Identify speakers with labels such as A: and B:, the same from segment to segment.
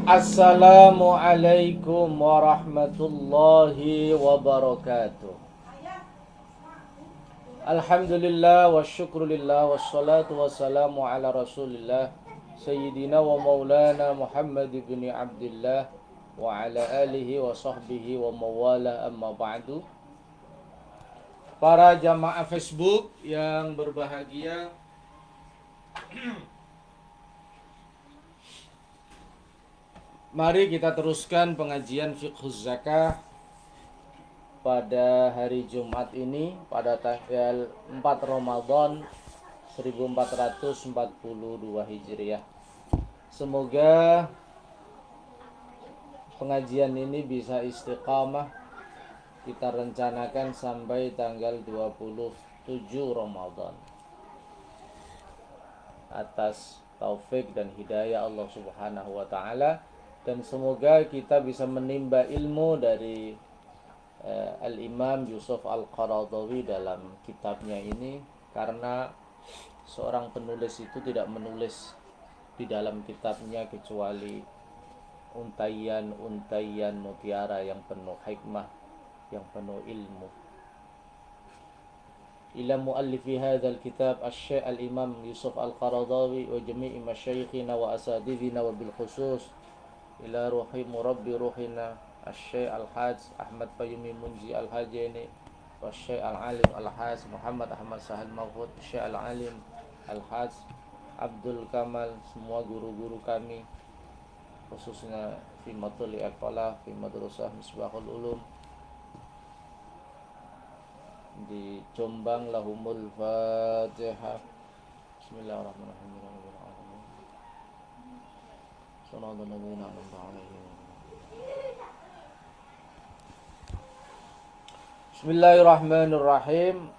A: Assalamualaikum warahmatullahi wabarakatuh. Alhamdulillah wa syukrulillah wassalatu wassalamu ala rasulillah Sayyidina wa maulana Muhammad ibn Abdullah wa ala alihi wa sahbihi wa mawala amma ba'du. Para jamaah Facebook yang berbahagia, mari kita teruskan pengajian Fiqhuz Zakah pada hari Jumat ini pada tanggal 4 Ramadan 1442 Hijriah. Semoga pengajian ini bisa istiqamah kita rencanakan sampai tanggal 27 Ramadan atas taufik dan hidayah Allah Subhanahu wa taala, dan semoga kita bisa menimba ilmu dari Al-Imam Yusuf Al-Qaradawi dalam kitabnya ini, karena seorang penulis itu tidak menulis di dalam kitabnya kecuali untayan-untayan mutiara yang penuh hikmah, yang penuh ilmu. Ila muallifi hadzal kitab asy-Syaikh Al-Imam Yusuf Al-Qaradawi wa jami'i masyayikhina wa asatidina wa bil khusus ila ruhi murabbi ruhina Asy-Syaikh Al-Hajj Ahmad Fayumi Munji Al-Hajjani wa Syekh Al-Alim Al-Hajj Muhammad Ahmad Sahal Mahfud, Syekh Al-Alim Al-Hajj Abdul Kamal, semua guru-guru kami, khususnya fi Matuli Aqala fi Madrasah Misbahul Ulum di Jombang. Lahumul Fatihah. Bismillahirrahmanirrahim. Bismillahirrahmanirrahim.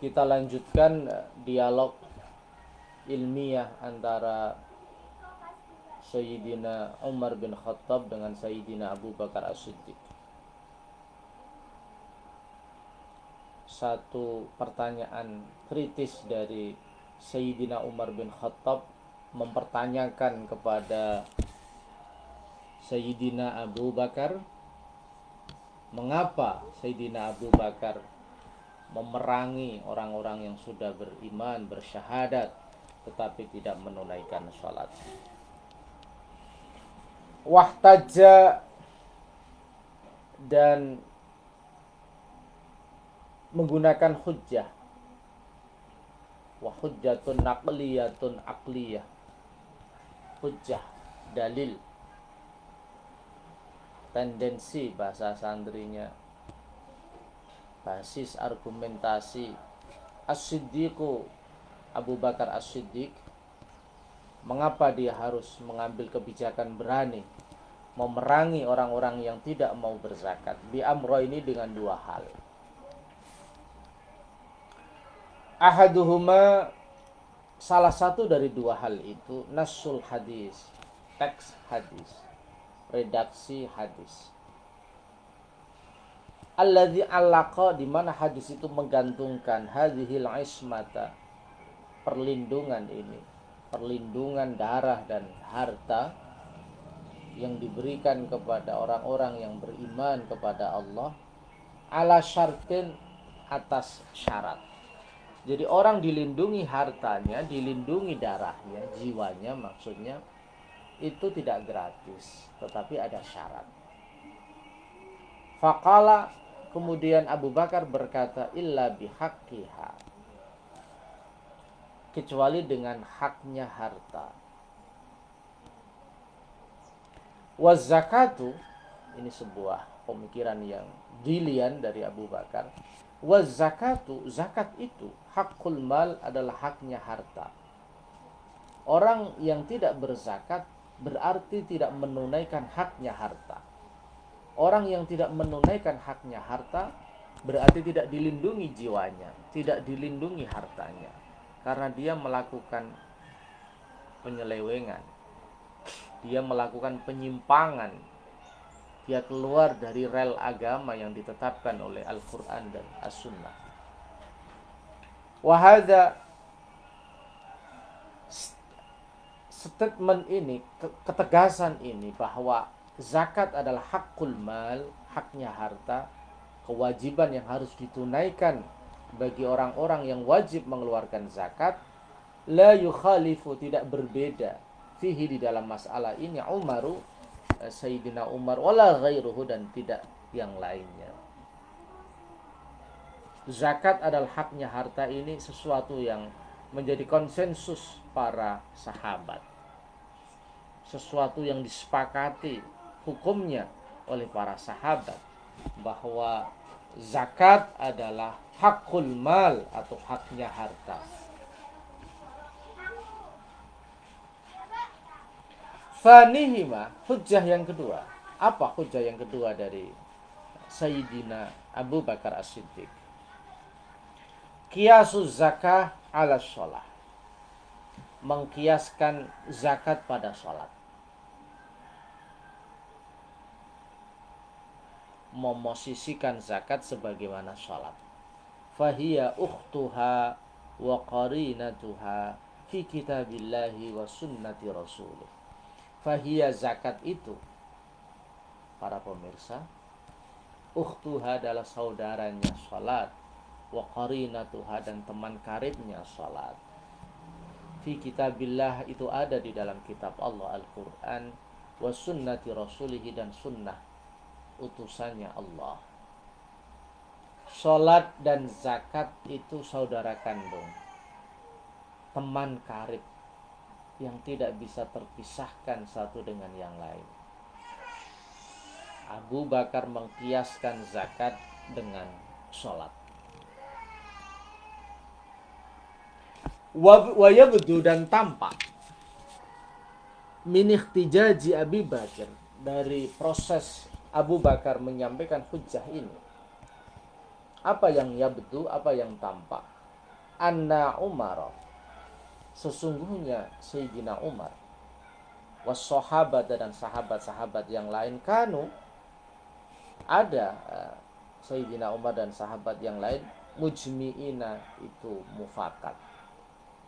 A: Kita lanjutkan dialog ilmiah antara Sayyidina Umar bin Khattab dengan Sayyidina Abu Bakar As-Siddiq. Satu pertanyaan kritis dari Sayyidina Umar bin Khattab mempertanyakan kepada Sayyidina Abu Bakar, mengapa Sayyidina Abu Bakar memerangi orang-orang yang sudah beriman, bersyahadat, tetapi tidak menunaikan sholat. Wahtaja, dan menggunakan hujjah. Wa hujjatun naqliyatun aqliyah. Hujjah, dalil, tendensi bahasa santrinya, basis argumentasi. As-Siddiqu, Abu Bakar As-Siddiq, mengapa dia harus mengambil kebijakan berani memerangi orang-orang yang tidak mau berzakat? Bi amro, ini dengan dua hal. Ahaduhuma, salah satu dari dua hal itu, nasul hadis, teks hadis, redaksi hadis. Alladzi allaqa, di mana hadis itu menggantungkan hadhil ismata, perlindungan ini, perlindungan darah dan harta yang diberikan kepada orang-orang yang beriman kepada Allah, ala syartin, atas syarat. Jadi orang dilindungi hartanya, dilindungi darahnya, jiwanya maksudnya, itu tidak gratis, tetapi ada syarat. Faqala, kemudian Abu Bakar berkata, illa bihaqqiha, kecuali dengan haknya harta. Waz zakatu, ini sebuah pemikiran yang brilian dari Abu Bakar. Waz zakatu, zakat itu, hakul mal, adalah haknya harta. Orang yang tidak berzakat berarti tidak menunaikan haknya harta. Orang yang tidak menunaikan haknya harta berarti tidak dilindungi jiwanya, tidak dilindungi hartanya, karena dia melakukan penyelewengan, dia melakukan penyimpangan, dia keluar dari rel agama yang ditetapkan oleh Al-Quran dan As-Sunnah. Wahada, statement ini, ketegasan ini bahwa zakat adalah hakul mal, haknya harta, kewajiban yang harus ditunaikan bagi orang-orang yang wajib mengeluarkan zakat, la yukhalifu, tidak berbeda, fihi, di dalam masalah ini, Umaru, Sayyidina Umar, wala ghairuhu, dan tidak yang lainnya. Zakat adalah haknya harta, ini sesuatu yang menjadi konsensus para sahabat, sesuatu yang disepakati hukumnya oleh para sahabat, bahwa zakat adalah hakul mal atau haknya harta. Fanihima, hujjah yang kedua. Apa hujjah yang kedua dari Sayyidina Abu Bakar As-Siddiq? Qiyasus zakah ala sholah, mengkiaskan zakat pada sholat, memosisikan zakat sebagaimana sholat. Fahiya ukhtuha wa qarinatuha fi kitabillahi wa sunnati rasulih. Fahiya, zakat itu, para pemirsa, ukhtuha adalah saudaranya sholat, wa qarinatuha, dan teman karibnya sholat. Fi kitabillah, itu ada di dalam kitab Allah Al-Quran, wa sunnati rasulihi, dan sunnah utusannya Allah. Sholat dan zakat itu saudara kandung, teman karib yang tidak bisa terpisahkan satu dengan yang lain. Abu Bakar mengkiaskan zakat dengan sholat. Wa yabdu, dan tampak, min ikhtijaji Abi Bakar, dari proses Abu Bakar menyampaikan hujjah ini. Apa yang yabdu, apa yang tampak? Anna Umar, sesungguhnya Sayyidina Umar, was sahabat, dan sahabat-sahabat yang lain, kanu, ada Sayyidina Umar dan sahabat yang lain, mujmi'ina, itu mufakat,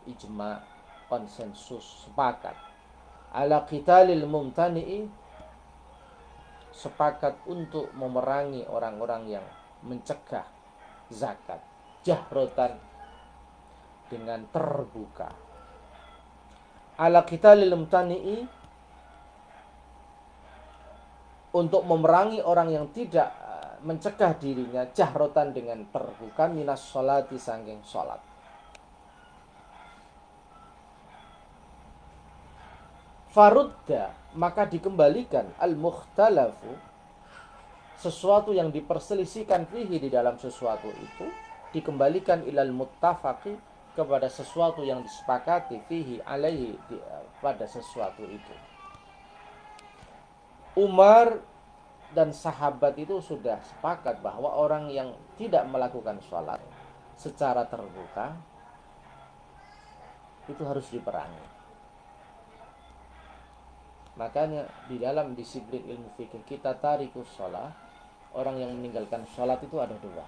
A: ijma, konsensus, sepakat, ala qitalil mumtani'i, sepakat untuk memerangi orang-orang yang mencegah zakat, jahrotan, dengan terbuka, ala qitalil mumtani'i, untuk memerangi orang yang tidak mencegah dirinya, jahrotan, dengan terbuka, minas sholati, sangking sholat. Farudda, maka dikembalikan, al-mukhtalafu, sesuatu yang diperselisihkan, fihi, di dalam sesuatu itu, dikembalikan ilal muttafaqi, kepada sesuatu yang disepakati, fihi, alaihi, pada sesuatu itu. Umar dan sahabat itu sudah sepakat bahwa orang yang tidak melakukan sholat secara terbuka itu harus diperangi. Makanya di dalam disiplin ilmu fikih kita, tarikus sholat, orang yang meninggalkan sholat itu ada dua,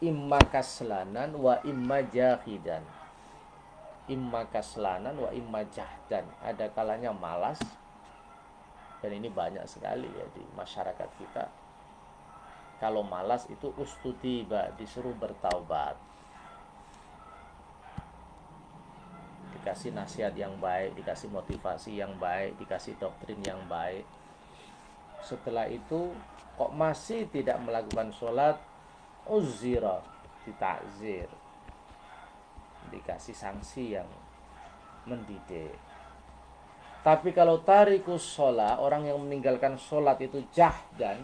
A: imma kaslanan wa imma jahidan. Imma kaslanan wa imma jahdan, ada kalanya malas, dan ini banyak sekali ya di masyarakat kita. Kalau malas itu ustutiba, disuruh bertaubat, dikasih nasihat yang baik, dikasih motivasi yang baik, dikasih doktrin yang baik. Setelah itu kok masih tidak melakukan sholat, uzira, ditakzir, dikasih sanksi yang mendidik. Tapi kalau tarikus sholat, orang yang meninggalkan sholat itu jahdan,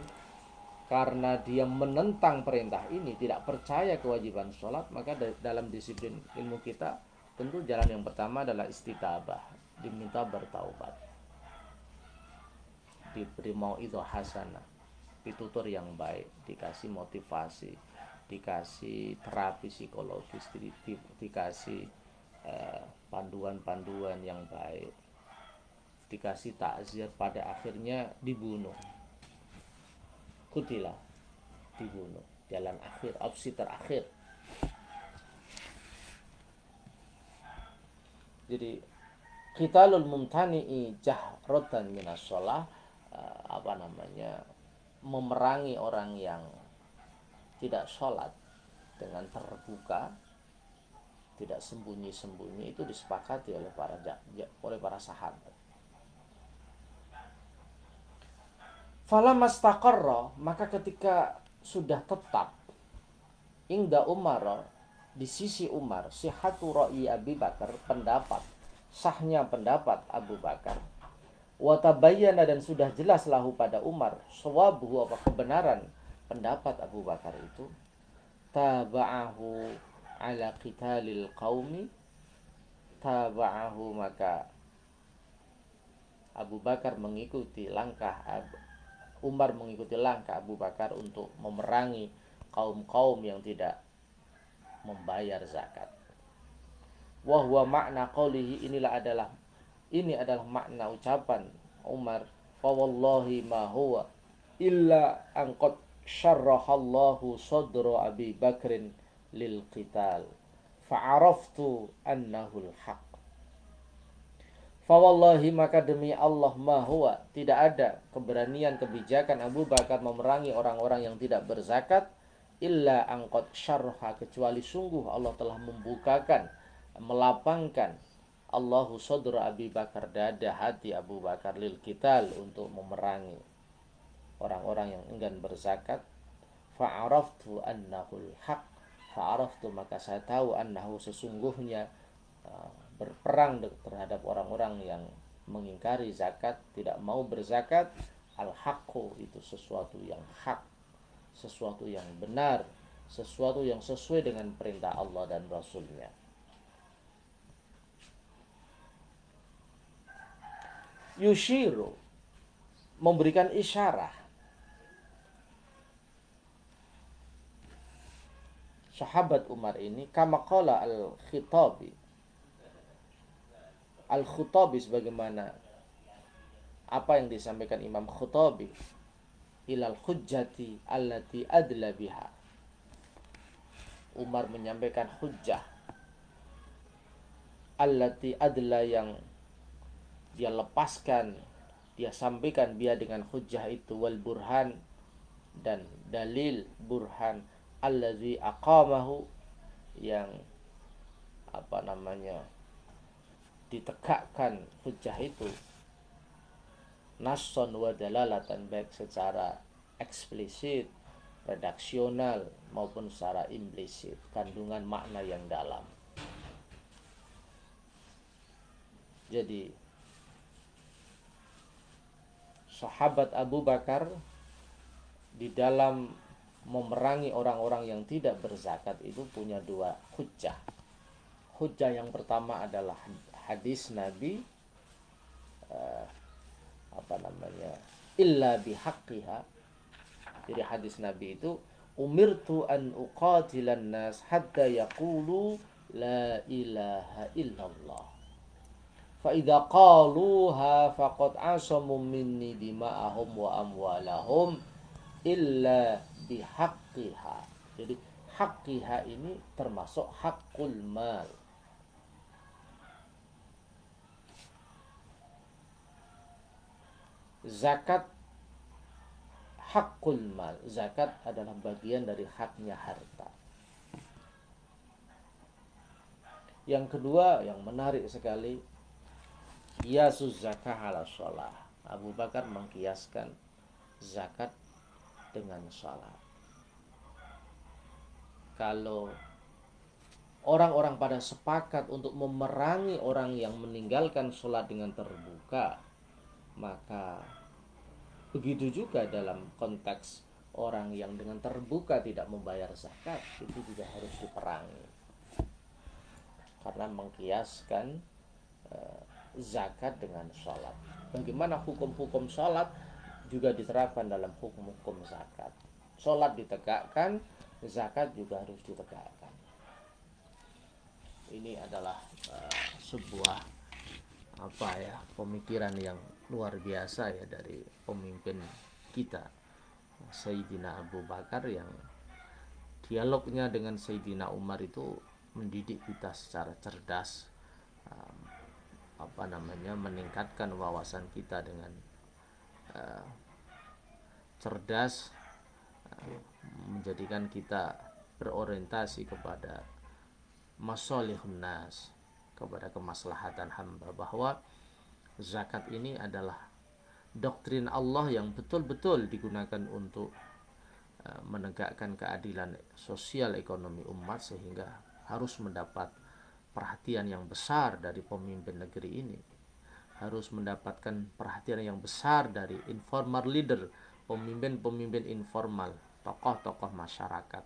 A: karena dia menentang perintah ini, tidak percaya kewajiban sholat, maka dalam disiplin ilmu kita, tentu jalan yang pertama adalah istitabah, diminta bertaubat, diberi mau'idhah hasanah, ditutur yang baik, dikasih motivasi, dikasih terapi psikologis, dikasih panduan-panduan yang baik, dikasih takzir, pada akhirnya dibunuh, kutilah, dibunuh, jalan akhir, opsi terakhir. Jadi qitalul mumtani'i jahratan minas shalah, memerangi orang yang tidak sholat dengan terbuka, tidak sembunyi-sembunyi, itu disepakati oleh para sahabat. Falamastaqarra, maka ketika sudah tetap ingda Umar, di sisi Umar, sihhatu ra'i Abi Bakar, sahnya pendapat Abu Bakar, wa tabayyana, dan sudah jelas lahu pada Umar, sawabuhu, kebenaran pendapat Abu Bakar itu, taba'ahu ala qitalil qaumi, taba'ahu, maka Abu Bakar mengikuti langkah Umar mengikuti langkah Abu Bakar untuk memerangi kaum-kaum yang tidak membayar zakat. Wahwa makna qawlihi, ini adalah makna ucapan Umar, fa wallahi ma huwa illa an qad syarrahallahu sadra Abi Bakrin lil qital fa'araftu annahu al-haq. Fa wallahi, maka demi Allah, ma huwa, tidak ada keberanian kebijakan Abu Bakar memerangi orang-orang yang tidak berzakat, illa an qad syarha, kecuali sungguh Allah telah membukakan, melapangkan, Allahu sadra Abi Bakar, dada hati Abu Bakar, lil qital, untuk memerangi orang-orang yang enggan berzakat. Fa'araftu annahul haq, fa'araftu, maka saya tahu, annahu, sesungguhnya, berperang terhadap orang-orang yang mengingkari zakat, tidak mau berzakat, al-haqqu, itu sesuatu yang hak, sesuatu yang benar, sesuatu yang sesuai dengan perintah Allah dan Rasulnya. Yushiru, memberikan isyarah, sahabat Umar ini, kama qala al-Khutabi, sebagaimana apa yang disampaikan Imam Khutabi, ilal hujjati allati adla biha, Umar menyampaikan hujjah allati adla, yang dia lepaskan, dia sampaikan dia dengan hujjah itu, wal burhan, dan dalil burhan, allazi aqamahu, yang ditegakkan hujjah itu, nasson wa dalalatan, baik secara eksplisit, redaksional, maupun secara implisit, kandungan makna yang dalam. Jadi sahabat Abu Bakar di dalam memerangi orang-orang yang tidak berzakat itu punya dua hujjah. Hujjah yang pertama adalah hadis Nabi, illa bihaqqiha. Jadi hadis Nabi itu, umirtu an uqatilan nas hatta yaqulu la ilaha illallah, fa idza qaluha faqad asamu minni dima'ahum wa amwalahum illa bihaqqiha. Jadi haqqiha ini termasuk hakul mal. Zakat hakul mal, zakat adalah bagian dari haknya harta. Yang kedua yang menarik sekali, qiyasuz zakah ala shalah. Abu Bakar mengkiaskan zakat dengan salat. Kalau orang-orang pada sepakat untuk memerangi orang yang meninggalkan sholat dengan terbuka, maka begitu juga dalam konteks orang yang dengan terbuka tidak membayar zakat, itu juga harus diperangi, karena mengkiaskan zakat dengan sholat. Bagaimana hukum-hukum sholat juga diterapkan dalam hukum-hukum zakat. Sholat ditegakkan, zakat juga harus ditegakkan. Ini adalah sebuah pemikiran yang luar biasa ya dari pemimpin kita, Sayyidina Abu Bakar, yang dialognya dengan Sayyidina Umar itu mendidik kita secara cerdas, meningkatkan wawasan kita dengan cerdas, menjadikan kita berorientasi kepada masalihun nas, kepada kemaslahatan hamba, bahwa zakat ini adalah doktrin Allah yang betul-betul digunakan untuk menegakkan keadilan sosial ekonomi umat, sehingga harus mendapat perhatian yang besar dari pemimpin negeri ini, harus mendapatkan perhatian yang besar dari informal leader, pemimpin-pemimpin informal, tokoh-tokoh masyarakat.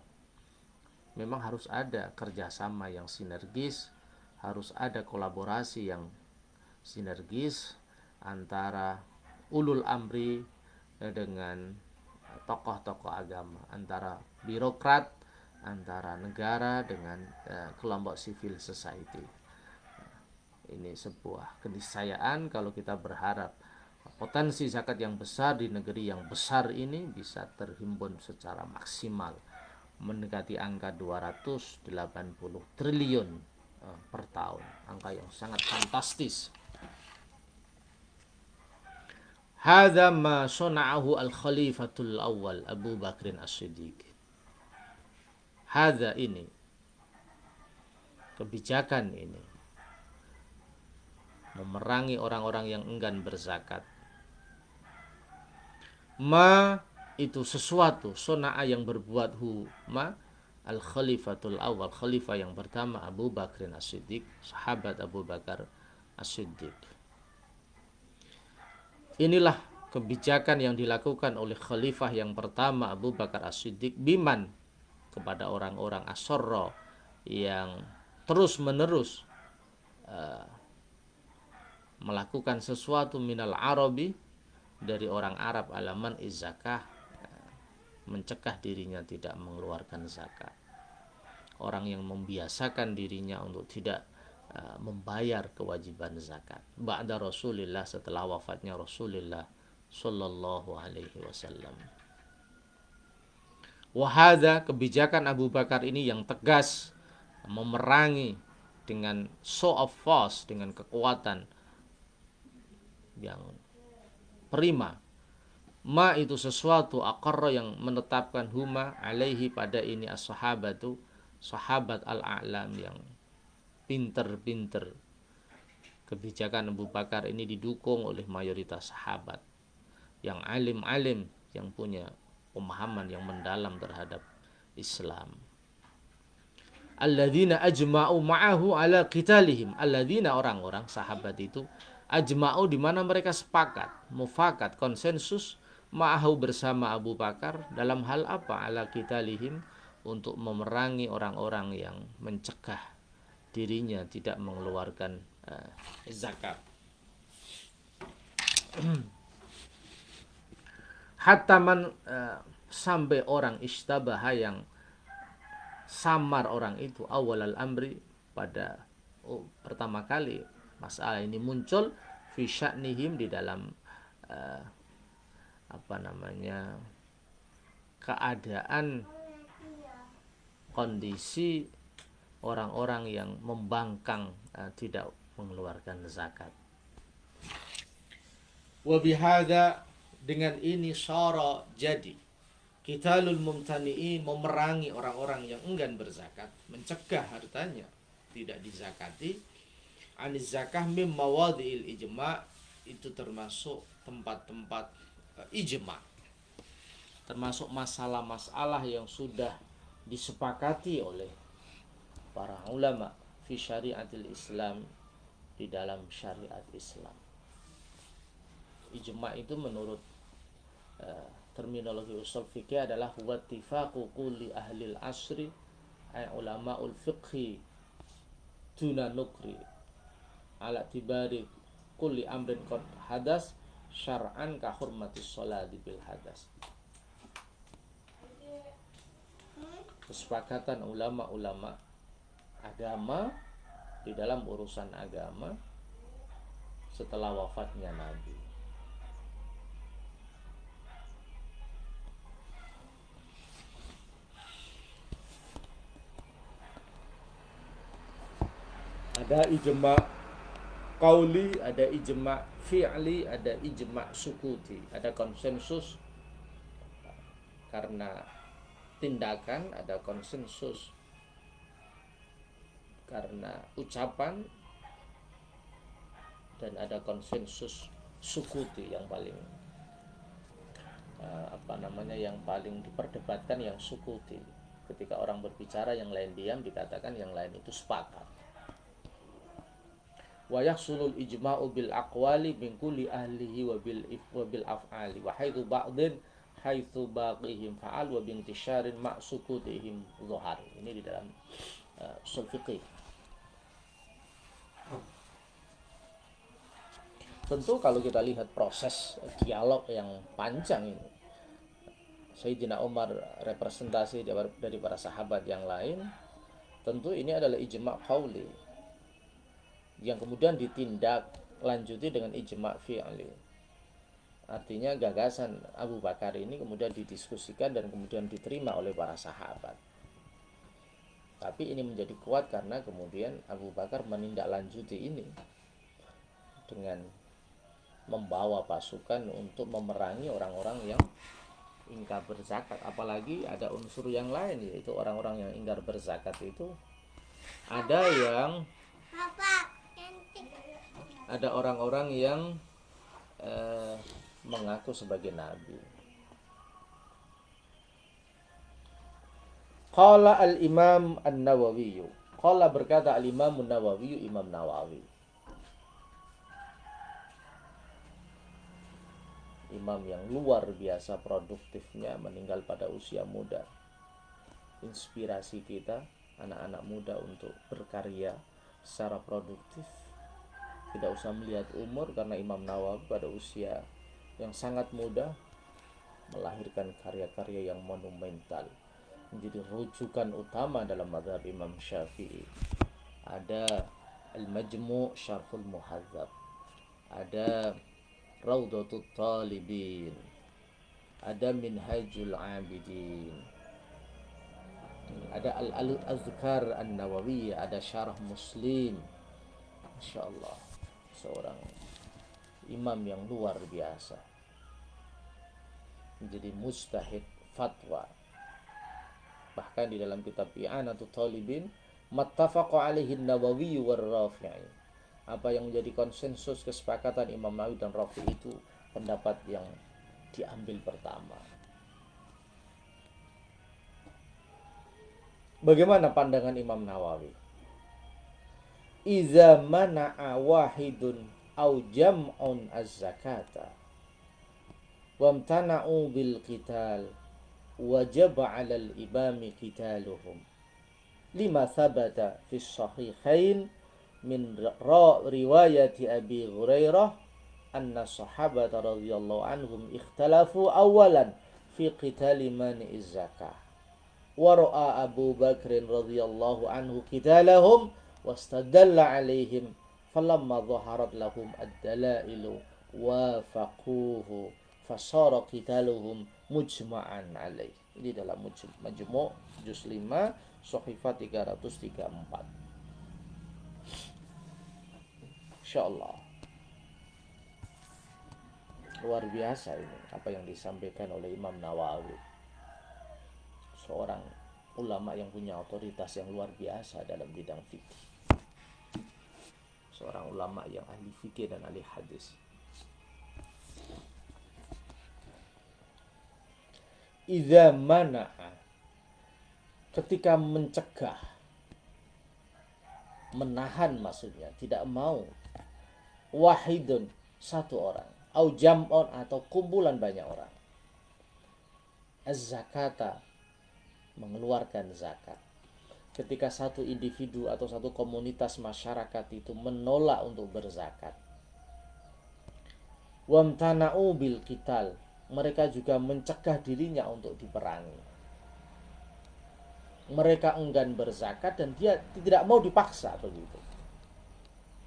A: Memang harus ada kerjasama yang sinergis, harus ada kolaborasi yang sinergis antara ulul amri dengan tokoh-tokoh agama, antara birokrat, antara negara dengan kelompok civil society. Ini sebuah keniscayaan kalau kita berharap potensi zakat yang besar di negeri yang besar ini bisa terhimpun secara maksimal, mendekati angka 280 triliun per tahun, angka yang sangat fantastis. Hadza ma sana'ahu al-khalifatul awal Abu Bakrin As-Siddiq. Hadza ini, kebijakan ini, memerangi orang-orang yang enggan berzakat. Ma itu sesuatu, sona'a yang berbuat, ma al-khalifatul awal, khalifah yang pertama Abu Bakrin As-Siddiq, sahabat Abu Bakar As-Siddiq. Inilah kebijakan yang dilakukan oleh khalifah yang pertama Abu Bakar As-Siddiq, biman, kepada orang-orang asorro yang terus menerus melakukan sesuatu minal arabi, dari orang Arab, alaman izzakah, mencegah dirinya tidak mengeluarkan zakat. Orang yang membiasakan dirinya untuk tidak membayar kewajiban zakat. Ba'da Rasulillah, setelah wafatnya Rasulullah sallallahu alaihi wasallam. Wahada, kebijakan Abu Bakar ini yang tegas, memerangi dengan show of force, dengan kekuatan yang prima. Ma itu sesuatu, aqarra yang menetapkan, huma alaihi pada ini as-sahabatu, sahabat al-a'lam yang pinter-pinter. Kebijakan Abu Bakar ini didukung oleh mayoritas sahabat yang alim-alim, yang punya pemahaman yang mendalam terhadap Islam. Alladzina ajma'u ma'ahu ala qitalihim. Alladzina, orang-orang sahabat itu, ajma'u, di mana mereka sepakat, mufakat, konsensus, ma'ahu, bersama Abu Bakar, dalam hal apa? Ala qitalihim, untuk memerangi orang-orang yang mencegah dirinya tidak mengeluarkan zakat. Hatta man, sampai orang istabaha, yang samar orang itu, awal al-amri, pada pertama kali masalah ini muncul, fi sya'nihim, di dalam keadaan kondisi orang-orang yang membangkang, tidak mengeluarkan zakat. Wa bihadza, dengan ini, syara, jadi, qitalul mumtani'in, memerangi orang-orang yang enggan berzakat, mencegah hartanya tidak dizakati, aniz zakah mim mawadhi'il ijma', itu termasuk tempat-tempat ijma', termasuk masalah-masalah yang sudah disepakati oleh para ulama fi syariatil Islam, di dalam syariat Islam. Ijma' itu menurut terminologi usul fikih adalah huwa ittifaqu kulli ahli al-asri, ay ulama'ul fiqhi duna nukri, ala tibari kulli amrin qad hadas syar'an ka hurmatis sholati bil hadas. Kesepakatan ulama-ulama agama di dalam urusan agama setelah wafatnya Nabi. Ada ijma qauli, ada ijma' fi'li, ada ijma' sukuti, ada konsensus karena tindakan, ada konsensus karena ucapan, dan ada konsensus sukuti yang paling yang paling diperdebatkan yang sukuti. Ketika orang berbicara yang lain diam, dikatakan yang lain itu sepakat. Wa yahsulul ijma'u bil aqwali min kulli ahlihi wa bil af'ali wa haitsu ba'din haitsu baqihim fa'al wa bintisharin ma' sukutihim zuhar. Ini di dalam usul fiqih. Tentu kalau kita lihat proses dialog yang panjang ini, Sayyidina Umar representasi dari para sahabat yang lain, tentu ini adalah ijma' qauli yang kemudian ditindak lanjuti dengan ijma' fi'li. Artinya gagasan Abu Bakar ini kemudian didiskusikan dan kemudian diterima oleh para sahabat. Tapi ini menjadi kuat karena kemudian Abu Bakar menindaklanjuti ini dengan membawa pasukan untuk memerangi orang-orang yang ingkar berzakat. Apalagi ada unsur yang lain, yaitu orang-orang yang ingkar berzakat itu ada orang-orang yang mengaku sebagai nabi. Qala al-Imam An-Nawawi. Qala berkata al-Imam An-Nawawi, Imam Nawawi, imam yang luar biasa produktifnya, meninggal pada usia muda. Inspirasi kita, anak-anak muda, untuk berkarya secara produktif. Tidak usah melihat umur, karena Imam Nawawi pada usia yang sangat muda melahirkan karya-karya yang monumental, menjadi rujukan utama dalam mazhab Imam Syafi'i. Ada Al-Majmu' Syarhul Muhadzab, ada Rawdatul Talibin, ada Minhajul Abidin, ada Al-Azkar An-Nawawi, ada Syarah Muslim. Masya Allah, seorang imam yang luar biasa, menjadi mujtahid fatwa. Bahkan di dalam kitab I'anatul Talibin, mattafaqa alaihi Nawawi war Rafi'i, apa yang menjadi konsensus kesepakatan Imam Nawawi dan Rafi itu pendapat yang diambil pertama. Bagaimana pandangan Imam Nawawi? Iza mana'a wahidun au jam'un az-zakata wamtana'u bil qital wajaba 'alal imami qitaluhum lima thabata fi sahihain min riwayati Abi Hurairah anna sahabata radhiyallahu anhum ikhtalafu awalan fi qitali mani'iz zakah wa ra'a Abu Bakr radhiyallahu anhu qitalahum wastadalla alaihim falamma dhaharat lahum ad-dalailu wafaquhu fasara qitaluhum mujma'an alaih. Ini dalam Majmu' juz 5 Shahifah 334. Insyaallah luar biasa ini apa yang disampaikan oleh Imam Nawawi, seorang ulama yang punya otoritas yang luar biasa dalam bidang fikih, seorang ulama yang ahli fikih dan ahli hadis. Idza mana'a, ketika mencegah, menahan maksudnya, tidak mau, wahidun, satu orang, au jam'on, atau kumpulan banyak orang, az-zakata, mengeluarkan zakat. Ketika satu individu atau satu komunitas masyarakat itu menolak untuk berzakat, wamtana'u bil qital, mereka juga mencegah dirinya untuk diperangi. Mereka enggan berzakat dan dia tidak mau dipaksa begitu.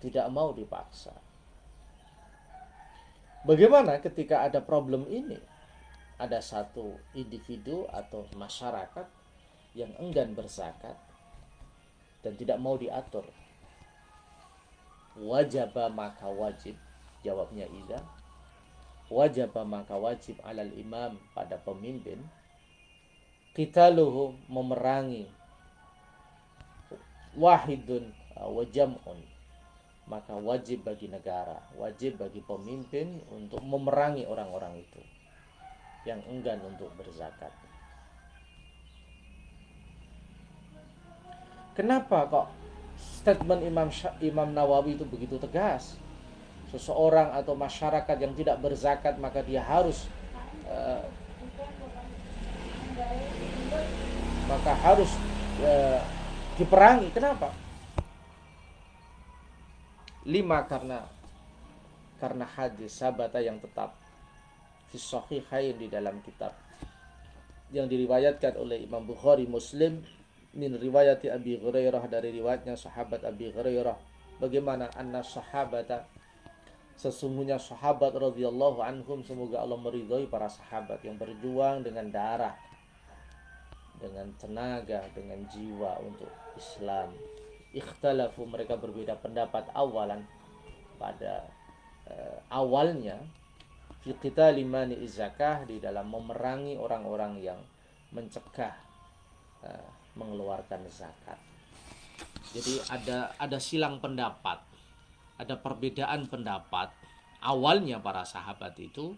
A: Tidak mau dipaksa. Bagaimana ketika ada problem ini? Ada satu individu atau masyarakat yang enggan berzakat dan tidak mau diatur. wajaba maka wajib, jawabnya idza, wajaba maka wajib alal imam pada pemimpin, qitaluhu memerangi, wahidun wa jam'un maka wajib bagi negara, wajib bagi pemimpin untuk memerangi orang-orang itu yang enggan untuk berzakat. Kenapa kok statement Imam Nawawi itu begitu tegas? Seseorang atau masyarakat yang tidak berzakat maka dia harus uh, maka harus diperangi. Kenapa? 5, karena hadis sabata yang tetap fi sahihain di dalam kitab yang diriwayatkan oleh Imam Bukhari Muslim min riwayati Abi Hurairah, dari riwayatnya sahabat Abi Hurairah, bagaimana anna sahabata, sesungguhnya sahabat radhiyallahu anhum, semoga Allah meridhai para sahabat yang berjuang dengan darah, dengan tenaga, dengan jiwa untuk Islam. Ikhtalafu, mereka berbeda pendapat awalan pada awalnya, fi qitali mani zakah, di dalam memerangi orang-orang yang mencegah mengeluarkan zakat. Jadi ada silang pendapat, ada perbedaan pendapat awalnya para sahabat itu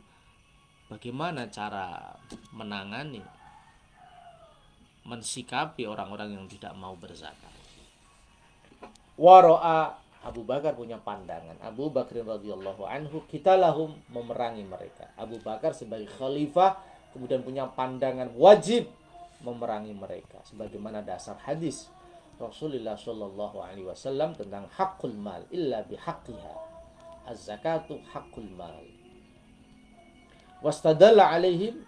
A: bagaimana cara menangani, mensikapi orang-orang yang tidak mau berzakat. Waro'a, Abu Bakar punya pandangan, Abu Bakar radhiyallahu anhu, kita lahum, memerangi mereka. Abu Bakar sebagai khalifah kemudian punya pandangan wajib memerangi mereka, sebagaimana dasar hadis Rasulullah Shallallahu Alaihi Wasallam tentang hakul mal illa bihaqqiha, az-zakatu hakul mal. Wastadalla alaihim,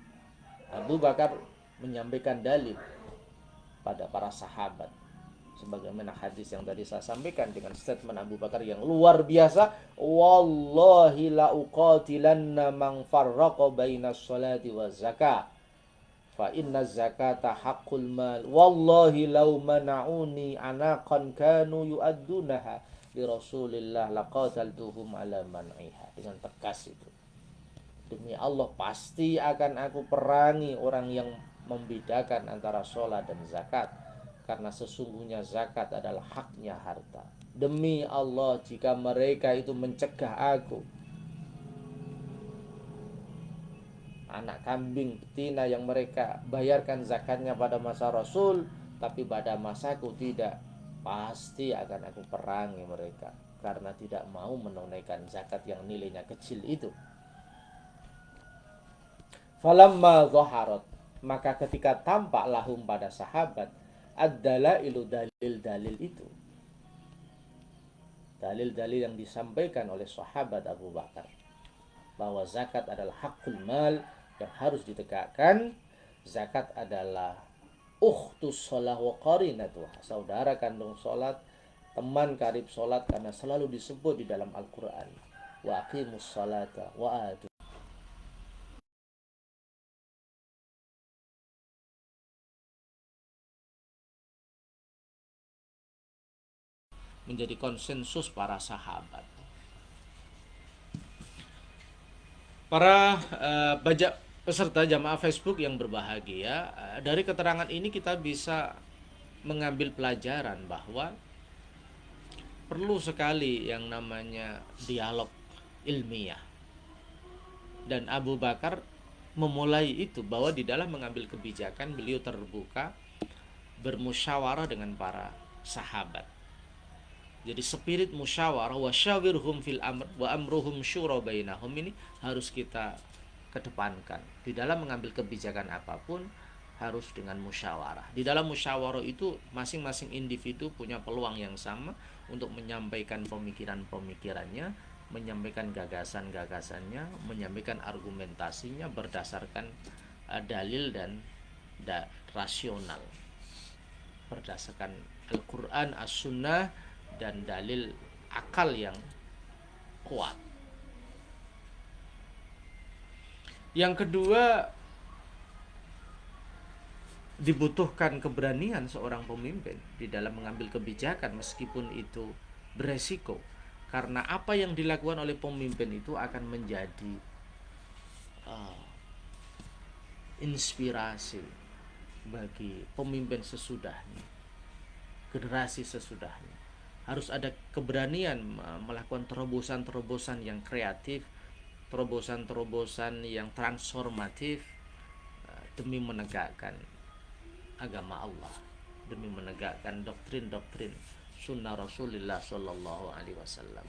A: Abu Bakar menyampaikan dalil pada para sahabat, sebagaimana hadis yang tadi saya sampaikan dengan statement Abu Bakar yang luar biasa, wallahi la uqatilanna man farraqa bainas salati waz zakah fa inna zakata haqqul mal wallahi law mana'uni anaqan kanu yu'addunaha li Rasulillah laqataltuhum ala man'iha. Dengan tegas itu, demi Allah pasti akan aku perangi orang yang membedakan antara sholat dan zakat, karena sesungguhnya zakat adalah haknya harta. Demi Allah, jika mereka itu mencegah aku, anak kambing betina yang mereka bayarkan zakatnya pada masa Rasul, tapi pada masaku tidak, pasti akan aku perangi mereka karena tidak mau menunaikan zakat yang nilainya kecil itu. Falamma zaharat, maka ketika tampak lahum pada sahabat ad-dalailu, dalil-dalil itu, dalil-dalil yang disampaikan oleh sahabat Abu Bakar bahwa zakat adalah hakul mal yang harus ditegakkan, zakat adalah ukhtus shalah wa qarinatuha, saudara kandung salat, teman karib salat, karena selalu disebut di dalam Al-Qur'an, wa aqimus salata wa atu, menjadi konsensus para sahabat. Para peserta jamaah Facebook yang berbahagia, dari keterangan ini kita bisa mengambil pelajaran bahwa perlu sekali yang namanya dialog ilmiah. Dan Abu Bakar memulai itu, bahwa di dalam mengambil kebijakan beliau terbuka bermusyawarah dengan para sahabat. Jadi spirit musyawarah, wa syawirhum fil amr wa amruhum syura bainahum, ini harus kita kedepankan. Di dalam mengambil kebijakan apapun harus dengan musyawarah. Di dalam musyawarah itu masing-masing individu punya peluang yang sama untuk menyampaikan pemikiran-pemikirannya, menyampaikan gagasan-gagasannya, menyampaikan argumentasinya berdasarkan dalil dan rasional, berdasarkan Al-Quran, As-Sunnah, dan dalil akal yang kuat. Yang kedua, dibutuhkan keberanian seorang pemimpin di dalam mengambil kebijakan meskipun itu beresiko. Karena apa yang dilakukan oleh pemimpin itu akan menjadi inspirasi bagi pemimpin sesudahnya, generasi sesudahnya. Harus ada keberanian melakukan terobosan-terobosan yang kreatif, terobosan-terobosan yang transformatif, demi menegakkan agama Allah, demi menegakkan doktrin-doktrin sunnah Rasulullah Shallallahu Alaihi Wasallam.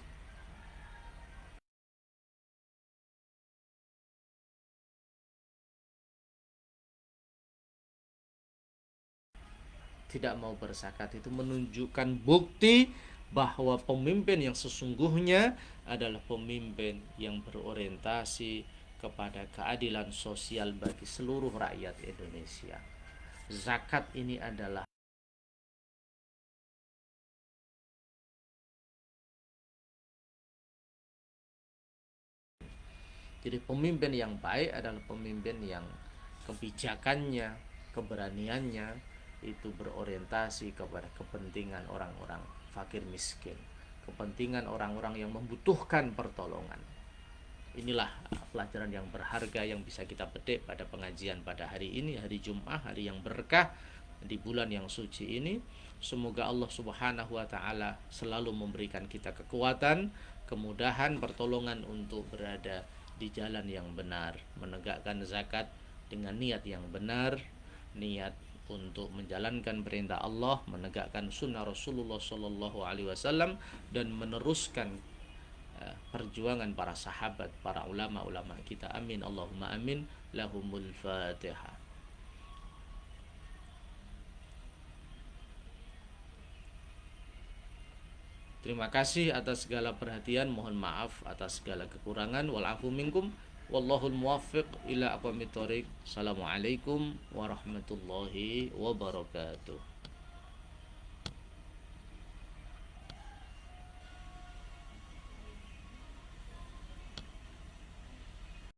A: Tidak mau berzakat itu menunjukkan bukti bahwa pemimpin yang sesungguhnya adalah pemimpin yang berorientasi kepada keadilan sosial bagi seluruh rakyat Indonesia. Zakat ini adalah, jadi pemimpin yang baik adalah pemimpin yang kebijakannya, keberaniannya itu berorientasi kepada kepentingan orang-orang fakir miskin, kepentingan orang-orang yang membutuhkan pertolongan. Inilah pelajaran yang berharga yang bisa kita petik pada pengajian pada hari ini, hari Jumat, hari yang berkah di bulan yang suci ini. Semoga Allah Subhanahu wa taala selalu memberikan kita kekuatan, kemudahan, pertolongan untuk berada di jalan yang benar, menegakkan zakat dengan niat yang benar, niat untuk menjalankan perintah Allah, menegakkan sunnah Rasulullah Sallallahu Alaihi Wasallam, dan meneruskan perjuangan para sahabat, para ulama-ulama kita. Amin Allahumma amin. Lahumul Fatihah. Terima kasih atas segala perhatian, mohon maaf atas segala kekurangan. Walafu minkum, wallahul muwaffiq ila aqwamit thoriq. Assalamualaikum warahmatullahi wabarakatuh.